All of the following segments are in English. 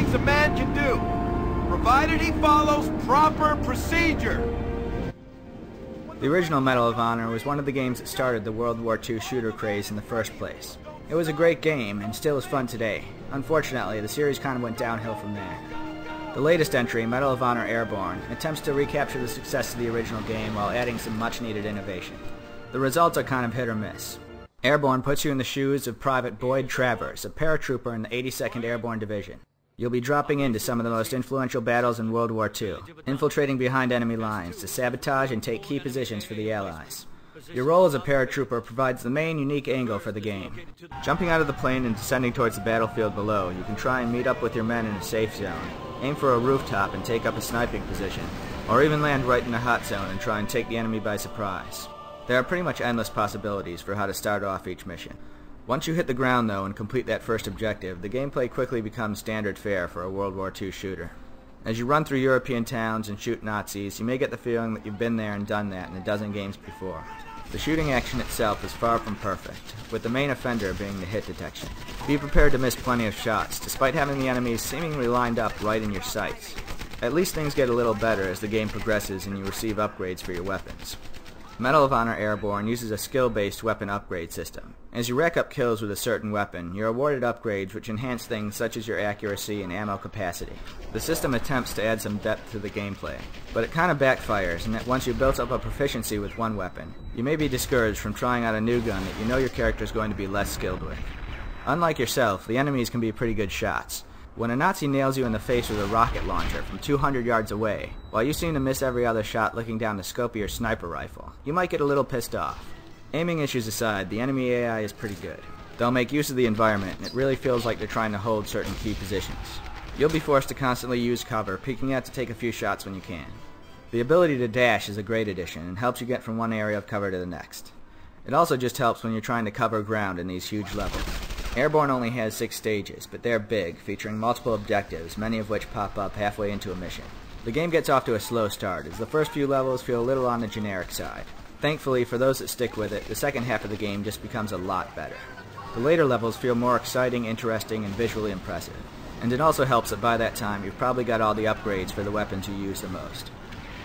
things a man can do, provided he follows proper procedure. The original Medal of Honor was one of the games that started the World War II shooter craze in the first place. It was a great game, and still is fun today. Unfortunately, the series kind of went downhill from there. The latest entry, Medal of Honor Airborne, attempts to recapture the success of the original game while adding some much-needed innovation. The results are kind of hit or miss. Airborne puts you in the shoes of Private Boyd Travers, a paratrooper in the 82nd Airborne Division. You'll be dropping into some of the most influential battles in World War II, infiltrating behind enemy lines to sabotage and take key positions for the Allies. Your role as a paratrooper provides the main unique angle for the game. Jumping out of the plane and descending towards the battlefield below, you can try and meet up with your men in a safe zone, aim for a rooftop and take up a sniping position, or even land right in a hot zone and try and take the enemy by surprise. There are pretty much endless possibilities for how to start off each mission. Once you hit the ground though and complete that first objective, the gameplay quickly becomes standard fare for a World War II shooter. As you run through European towns and shoot Nazis, you may get the feeling that you've been there and done that in a dozen games before. The shooting action itself is far from perfect, with the main offender being the hit detection. Be prepared to miss plenty of shots, despite having the enemies seemingly lined up right in your sights. At least things get a little better as the game progresses and you receive upgrades for your weapons. Medal of Honor Airborne uses a skill-based weapon upgrade system. As you rack up kills with a certain weapon, you're awarded upgrades which enhance things such as your accuracy and ammo capacity. The system attempts to add some depth to the gameplay, but it kind of backfires in that once you've built up a proficiency with one weapon, you may be discouraged from trying out a new gun that you know your character is going to be less skilled with. Unlike yourself, the enemies can be pretty good shots. When a Nazi nails you in the face with a rocket launcher from 200 yards away, while you seem to miss every other shot looking down the scope of your sniper rifle, you might get a little pissed off. Aiming issues aside, the enemy AI is pretty good. They'll make use of the environment, and it really feels like they're trying to hold certain key positions. You'll be forced to constantly use cover, peeking out to take a few shots when you can. The ability to dash is a great addition, and helps you get from one area of cover to the next. It also just helps when you're trying to cover ground in these huge levels. Airborne only has 6 stages, but they're big, featuring multiple objectives, many of which pop up halfway into a mission. The game gets off to a slow start, as the first few levels feel a little on the generic side. Thankfully, for those that stick with it, the second half of the game just becomes a lot better. The later levels feel more exciting, interesting, and visually impressive. And it also helps that by that time, you've probably got all the upgrades for the weapons you use the most.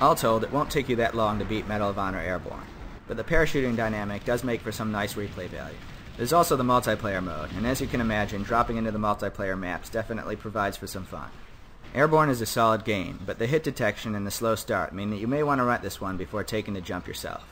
All told, it won't take you that long to beat Medal of Honor Airborne, but the parachuting dynamic does make for some nice replay value. There's also the multiplayer mode, and as you can imagine, dropping into the multiplayer maps definitely provides for some fun. Airborne is a solid game, but the hit detection and the slow start mean that you may want to rent this one before taking the jump yourself.